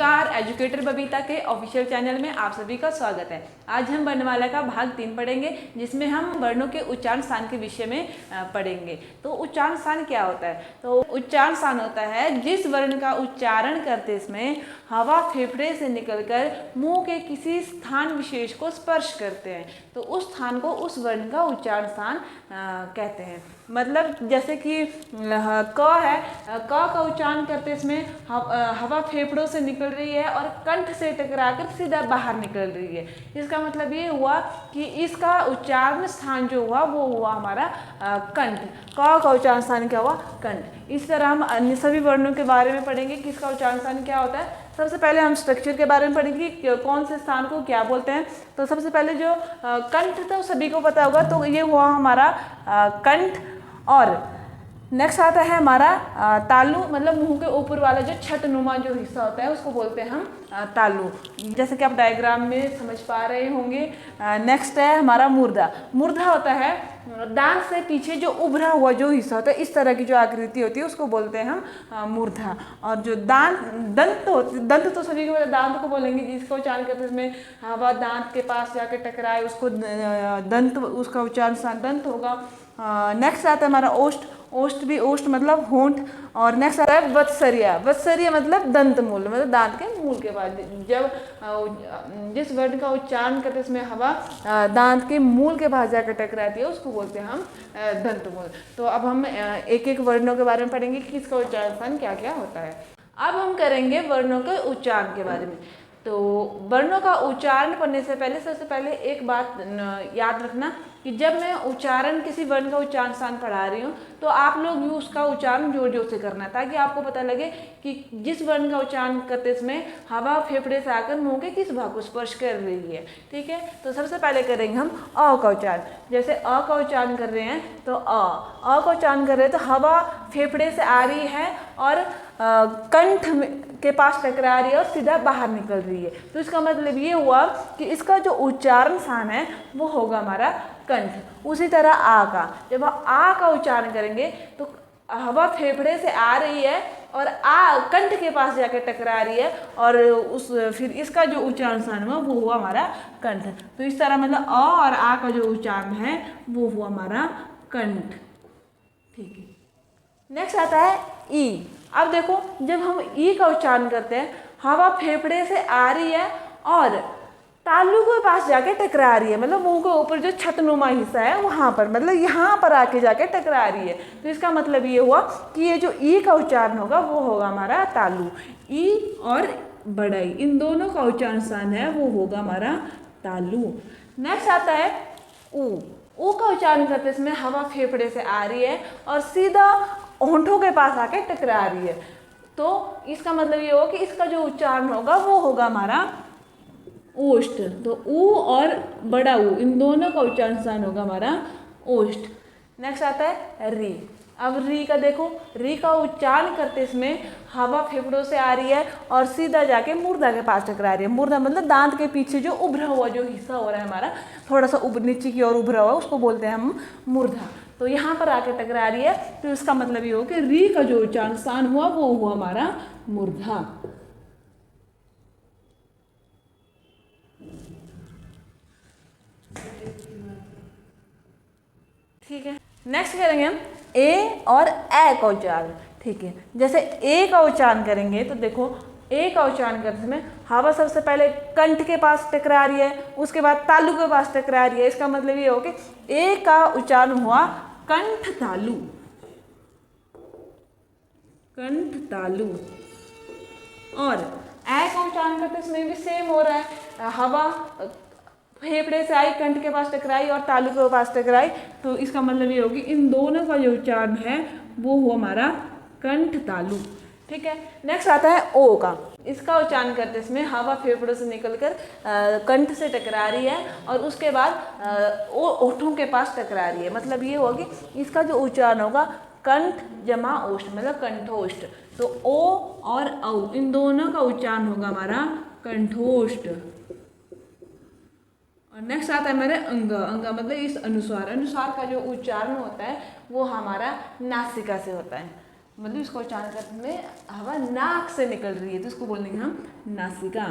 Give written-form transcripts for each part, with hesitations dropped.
नमस्कार, एजुकेटर बबीता के official channel में आप सभी का स्वागत है। आज हम वर्णमाला का भाग 3 पढ़ेंगे, जिसमें हम वर्णों के उच्चारण स्थान के विषय में पढ़ेंगे। तो उच्चारण स्थान क्या होता है? तो उच्चारण स्थान होता है जिस वर्ण का उच्चारण करते समय हवा फेफड़े से निकलकर मुंह के किसी स्थान विशेष को स्पर्श करते हैं, तो उस स्थान को उस वर्ण का उच्चारण स्थान कहते हैं। मतलब जैसे कि क है, क का उच्चारण करते इसमें हवा फेफड़ों से निकल रही है और कंठ से टकराकर सीधा बाहर निकल रही है। इसका मतलब ये हुआ कि इसका उच्चारण स्थान जो हुआ वो हुआ हमारा कंठ। क का उच्चारण स्थान क्या हुआ? कंठ। इस तरह हम अन्य सभी वर्णों के बारे में पढ़ेंगे कि इसका उच्चारण स्थान क्या होता है। सबसे पहले हम स्ट्रक्चर के बारे में पढ़ेंगे कि कौन से स्थान को क्या बोलते हैं। तो सबसे पहले जो कंठ तो सभी को पता होगा, तो ये हुआ हमारा कंठ। और नेक्स्ट आता है हमारा तालु, मतलब मुंह के ऊपर वाला जो छठनुमा जो हिस्सा होता है उसको बोलते हैं हम तालु, जैसे कि आप डायग्राम में समझ पा रहे होंगे। नेक्स्ट है हमारा मुर्दा। मुर्दा होता है दांत से पीछे जो उभरा हुआ जो हिस्सा होता है, इस तरह की जो आकृति होती है उसको बोलते हैं हम मुर्दा। और जो दंत तो सभी को दांत को बोलेंगे, जिसका उच्चारण करते इसमें हवा दांत के पास जाके टकराए उसको दंत, उसका उच्चारण स्थान दंत होगा। नेक्स्ट आता है हमारा ओष्ठ। ओष्ठ भी, ओष्ठ मतलब होंठ। और नेक्स्ट आता है वत्सरिया। वत्सरिया मतलब दंत मूल, मतलब दांत के मूल के पास। जब जिस वर्ण का उच्चारण करते हैं इसमें हवा दांत के मूल के पास जाकर टकराती है उसको बोलते हैं हम दंत मूल। तो अब हम एक एक वर्णों के बारे में पढ़ेंगे कि इसका उच्चारण स्थान क्या क्या होता है। अब हम करेंगे वर्णों के उच्चारण के बारे में। तो वर्णों का उच्चारण पढ़ने से पहले सबसे पहले एक बात याद रखना कि जब मैं उच्चारण किसी वर्ण का उच्चारण स्थान पढ़ा रही हूँ तो आप लोग भी उसका उच्चारण जोर जोर से करना है, ताकि आपको पता लगे कि जिस वर्ण का उच्चारण करते समय हवा फेफड़े से आकर मुंह के किस भाग को स्पर्श कर रही है। ठीक है, तो सबसे पहले करेंगे हम अ का उच्चारण। जैसे अ का उच्चारण कर रहे हैं तो अ का उच्चारण कर रहे हैं तो हवा फेफड़े से आ रही है और कंठ के पास टकरा रही है और सीधा बाहर निकल रही है। तो इसका मतलब ये हुआ कि इसका जो उच्चारण स्थान है वो होगा हमारा कंठ। उसी तरह आ का, जब आ का उच्चारण करेंगे तो हवा फेफड़े से आ रही है और आ कंठ के पास जाकर टकरा रही है और फिर इसका जो उच्चारण स्थान हुआ वो हुआ हमारा कंठ। तो इस तरह मतलब अ और आ का जो उच्चारण है वो हुआ हमारा कंठ। ठीक है, नेक्स्ट आता है ई। अब देखो, जब हम ई का उच्चारण करते हैं हवा फेफड़े से आ रही है और तालु के पास जाके टकरा रही है, मतलब मुंह के ऊपर जो छठनुमा हिस्सा है वहाँ पर, मतलब यहाँ पर आके जाके टकरा रही है। तो इसका मतलब ये हुआ कि ये जो ई का उच्चारण होगा वो होगा हमारा तालु। ई और बड़ा ई, इन दोनों का उच्चारण स्थान है वो होगा हमारा तालु। नेक्स्ट आता है ऊ। ऊ का उच्चारण करते समय हवा फेफड़े से आ रही है और सीधा होंठों के पास आके टकरा रही है। तो इसका मतलब ये होगा कि इसका जो उच्चारण होगा वो होगा हमारा ओष्ठ। तो ऊ और बड़ा ऊ, इन दोनों का उच्चारण स्थान होगा हमारा ओष्ठ। नेक्स्ट आता है री। अब री का देखो, री का उच्चारण करते इसमें हवा फेफड़ों से आ रही है और सीधा जाके मुर्दा के पास टकरा रही है। मुर्दा मतलब दांत के पीछे जो उभरा हुआ जो हिस्सा हो रहा है हमारा, थोड़ा सा नीचे की ओर उभरा हुआ, उसको बोलते हैं हम मुर्दा। तो यहाँ पर आके टकरा रही है, तो इसका मतलब ये हो कि री का जो उच्चारण स्थान हुआ वो हुआ हमारा मुर्धा। ठीक है, नेक्स्ट करेंगे हम ए और ए का उच्चारण। ठीक है, जैसे ए का उच्चारण करेंगे तो देखो, ए का उच्चारण करते समय हवा सबसे पहले कंठ के पास टकरा रही है, उसके बाद तालु के पास टकरा रही है। इसका मतलब ये हो कि ए का उच्चारण हुआ कंठ तालु। कंठ तालु। और ए का उच्चारण करते समय भी सेम हो रहा है, हवा फेफड़े से आई, कंठ के पास टकराई और तालु के पास टकराई। तो इसका मतलब ये होगी इन दोनों का जो उच्चारण है वो हुआ हमारा कंठ तालु। ठीक है, नेक्स्ट आता है ओ का। इसका उच्चारण करते समय हवा फेफड़ों से निकलकर कंठ से टकरा रही है और उसके बाद ओठों के पास टकरा रही है। मतलब ये होगी इसका जो उच्चारण होगा कंठ जमा ओष्ठ, मतलब कंठोष्ठ। तो ओ और औ, इन दोनों का उच्चारण होगा हमारा कंठोष्ठ। और नेक्स्ट आता है हमारे अंग। अंग मतलब इस अनुस्वार। अनुस्वार का जो उच्चारण होता है वो हमारा नासिका से होता है। मतलब इसका उच्चारण करते में हवा नाक से निकल रही है तो इसको बोलेंगे हम नासिका।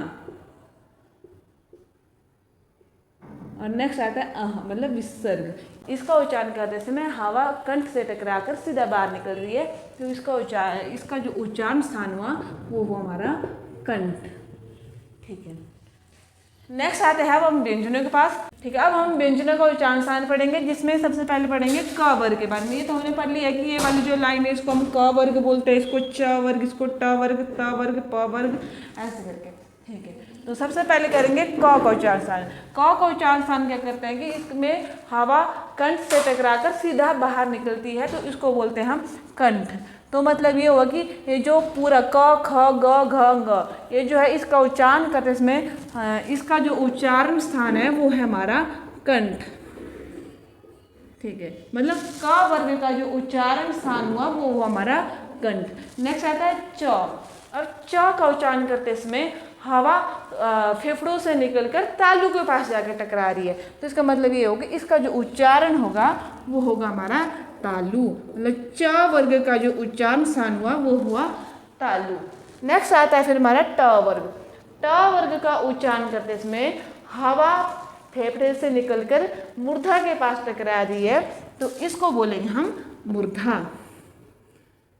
और नेक्स्ट आता है मतलब विसर्ग। इसका उच्चारण करते समय हवा कंठ से टकराकर सीधा बाहर निकल रही है तो इसका जो उच्चारण स्थान हुआ वो हमारा कंठ। ठीक है, नेक्स्ट आते हैं अब हम व्यंजनों के पास। ठीक है, अब हम व्यंजनों का उच्चारण स्थान पढ़ेंगे, जिसमें सबसे पहले पढ़ेंगे क वर्ग के बारे में। ये तो हमने पढ़ लिया कि ये वाली जो लाइन है इसको हम क वर्ग बोलते हैं, इसको च वर्ग, इसको ट वर्ग, त वर्ग, प वर्ग, ऐसे करके। ठीक है, तो सबसे पहले करेंगे क का उच्चारण स्थान। क का उच्चारण स्थान क्या करते हैं कि इसमें हवा कंठ से टकराकर सीधा बाहर निकलती है तो इसको बोलते हैं हम कंठ। तो मतलब ये हुआ कि ये जो पूरा क ख ग घ ग ये जो है इसका उच्चारण करते इसमें इसका जो उच्चारण स्थान है वो है हमारा कंठ। ठीक है, मतलब क वर्ग का जो उच्चारण स्थान हुआ वो हुआ हमारा कंठ। नेक्स्ट आता है च। और च का उच्चारण करते इसमें हवा फेफड़ों से निकलकर तालू के पास जाकर टकरा रही है तो इसका मतलब ये होगा इसका जो उच्चारण होगा वो होगा हमारा तालु। मतलब च वर्ग का जो उच्चारण स्थान हुआ वो हुआ तालु। नेक्स्ट आता है फिर हमारा ट वर्ग। ट वर्ग का उच्चारण करते इसमें हवा फेफड़े से निकलकर मूर्धा के पास टकरा रही है तो इसको बोलेंगे हम मूर्धा।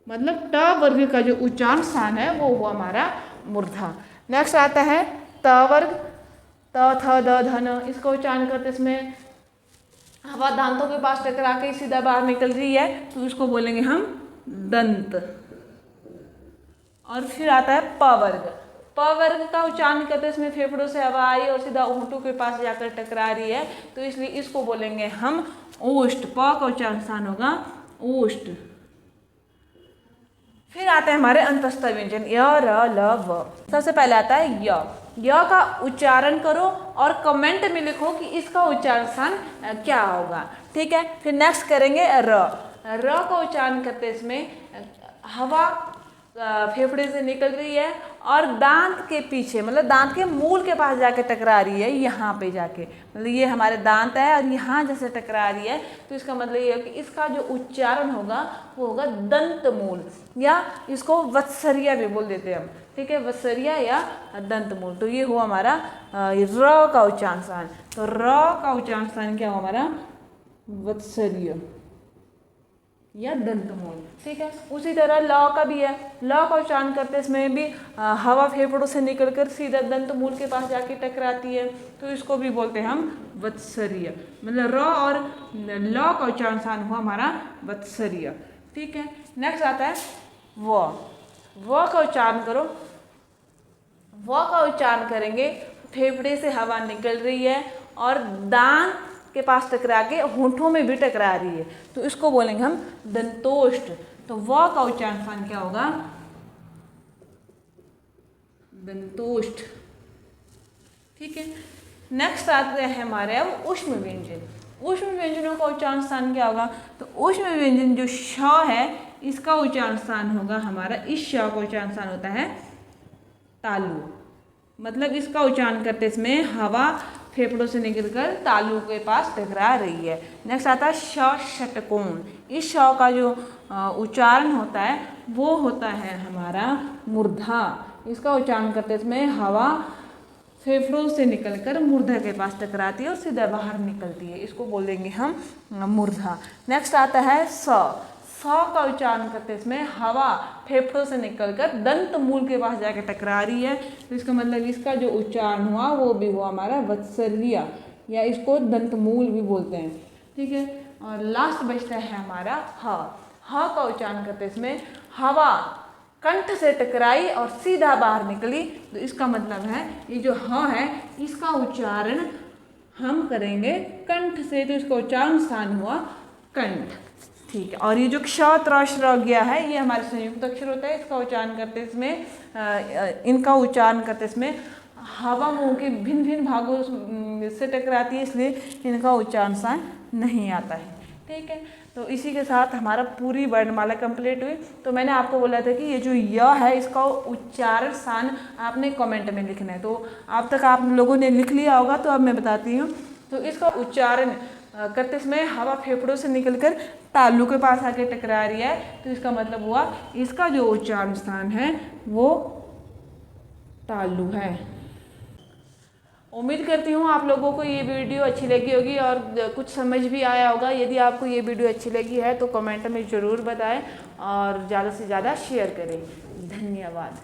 मतलब ट वर्ग का जो उच्चारण स्थान है वो हुआ हमारा मूर्धा। नेक्स्ट आता है त वर्ग। त थ द ध न इसका उच्चारण करते इसमें हवा दांतों के पास टकरा के सीधा बाहर निकल रही है तो इसको बोलेंगे हम दंत। और फिर आता है प वर्ग। प वर्ग का उच्चारण करते इसमें फेफड़ों से हवा आई और सीधा होंठों के पास जाकर टकरा रही है तो इसलिए इसको बोलेंगे हम ओष्ठ। प का उच्चारण स्थान होगा ओष्ठ। फिर आते हैं हमारे अंतस्थ व्यंजन य र ल व। सबसे पहले आता है य। य का उच्चारण करो और कमेंट में लिखो कि इसका उच्चारण स्थान क्या होगा। ठीक है, फिर नेक्स्ट करेंगे र। र का उच्चारण करते इसमें हवा फेफड़े से निकल रही है और दांत के पीछे मतलब दांत के मूल के पास जाके टकरा रही है, यहाँ पे जाके मतलब ये हमारे दांत है और यहाँ जैसे टकरा रही है तो इसका मतलब ये है कि इसका जो उच्चारण होगा वो होगा दंत मूल या इसको वत्सरिया भी बोल देते हैं हम। ठीक है, वत्सरिया या दंत मूल। तो ये हुआ हमारा र का उच्चारण स्थान। तो र का उच्चारण स्थान क्या हुआ हमारा वत्सरिय या दंतमूल। ठीक है, उसी तरह ल का भी है। ल का उच्चारण करते इसमें भी हवा फेफड़ों से निकलकर सीधा दंतमूल के पास जाके टकराती है तो इसको भी बोलते हैं हम वत्सरिय। मतलब र और ल का उच्चारण स्थान हुआ हमारा वत्सरिय। ठीक है, नेक्स्ट आता है व। व का उच्चारण करो। व का उच्चारण करेंगे फेफड़े से हवा निकल रही है और दांत के पास टकरा के होंठों में भी टकरा रही है तो इसको बोलेंगे हम दंतोष्ठ। तो व का उच्चारण स्थान क्या होगा दंतोष्ठ। ठीक है, नेक्स्ट आते हैं हमारे अब ऊष्म व्यंजन। ऊष्म व्यंजनों का उच्चारण स्थान क्या होगा तो ऊष्म व्यंजन जो श है इसका उच्चारण स्थान होगा हमारा इस श का उच्चारण स्थान होता है तालु। मतलब इसका उच्चारण करते इसमें हवा फेफड़ों से निकलकर तालु के पास टकरा रही है। नेक्स्ट आता है श षटकोण। इस श का जो उच्चारण होता है वो होता है हमारा मूर्धा। इसका उच्चारण करते इसमें हवा फेफड़ों से निकलकर मूर्धा के पास टकराती है और सीधा बाहर निकलती है, इसको बोलेंगे हम मूर्धा। नेक्स्ट आता है स। स का उच्चारण करते इसमें हवा फेफड़ों से निकलकर दंत मूल के पास जाके टकरा रही है तो इसका मतलब इसका जो उच्चारण हुआ वो भी हुआ हमारा वत्सरिया या इसको दंत मूल भी बोलते हैं। ठीक है, और लास्ट बचता है हमारा ह। ह का उच्चारण करते इसमें हवा कंठ से टकराई और सीधा बाहर निकली तो इसका मतलब है ये जो ह है इसका उच्चारण हम करेंगे कंठ से तो इसका उच्चारण स्थान हुआ कंठ। ठीक है, और ये जो क्ष त्र श्र गया है ये हमारे संयुक्त अक्षर होता है। इसका उच्चारण करते इसमें इनका उच्चारण करते इसमें हवा मुंह के भिन्न भिन्न भागों से टकराती है इसलिए इनका उच्चारण स्थान नहीं आता है। ठीक है, तो इसी के साथ हमारा पूरी वर्णमाला कंप्लीट हुई। तो मैंने आपको बोला था कि ये जो य है इसका उच्चारण स्थान आपने कमेंट में लिखना है। तो अब तक आप लोगों ने लिख लिया होगा तो अब मैं बताती हूँ। तो इसका उच्चारण करते समय हवा फेफड़ों से निकलकर तालु के पास आके टकरा रही है, तो इसका मतलब हुआ इसका जो उच्चारण स्थान है वो तालु है। उम्मीद करती हूँ आप लोगों को ये वीडियो अच्छी लगी होगी और कुछ समझ भी आया होगा। यदि आपको ये वीडियो अच्छी लगी है तो कमेंट में ज़रूर बताएं और ज़्यादा से ज़्यादा शेयर करें। धन्यवाद।